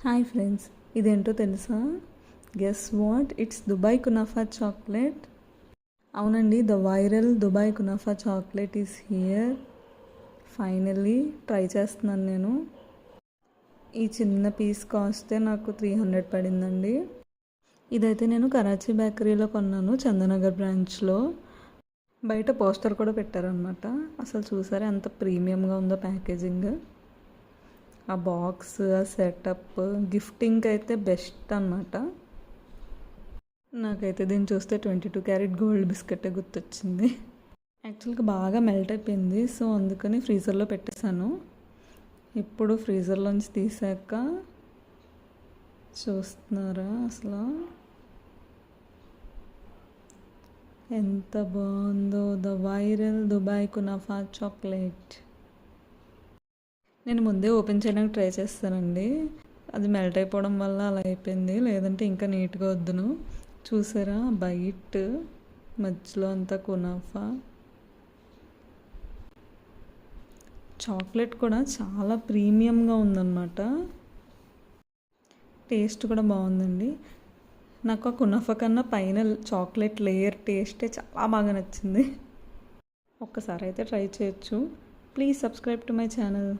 Hi friends, ఇదేంటో తెలుసా? Guess what, it's Dubai kunafa chocolate. అవునండి, the viral Dubai kunafa chocolate is here. Finally try చేస్తున్నాను నేను. ఈ చిన్న పీస్ కాస్టే నాకు 300 పడిందండి. ఇదైతే నేను కరాచీ బేకరీలో కొన్నాను, చందనగర్ బ్రాంచ్లో. బయట పోస్టర్ కూడా పెట్టారనమాట. అసలు చూసారా ఎంత ప్రీమియంగా ఉందో ప్యాకేజింగ్. ఆ బాక్స్, ఆ సెటప్, గిఫ్టింగ్ అయితే బెస్ట్ అన్నమాట. నాకైతే దీన్ని చూస్తే 22 క్యారెట్ గోల్డ్ బిస్కెటే గుర్తొచ్చింది. యాక్చువల్గా బాగా మెల్ట్ అయిపోయింది, సో అందుకని ఫ్రీజర్లో పెట్టేశాను. ఇప్పుడు ఫ్రీజర్లోంచి తీసాక చూస్తున్నారా అసలు ఎంత బాగుందో. The viral Dubai kunafa chocolate. నేను ముందే ఓపెన్ చేయడానికి ట్రై చేస్తానండి, అది మెల్ట్ అయిపోవడం వల్ల అలా అయిపోయింది. లేదంటే ఇంకా నీట్గా వద్దును. చూసారా బయట మధ్యలో అంతా కునాఫా. చాక్లెట్ కూడా చాలా ప్రీమియంగా ఉందన్నమాట. టేస్ట్ కూడా బాగుందండి. నాకు ఆ కునాఫా కన్నా పైన చాక్లెట్ లేయర్ టేస్టే చాలా బాగా నచ్చింది. ఒక్కసారి అయితే ట్రై చేయొచ్చు. Please subscribe to my channel.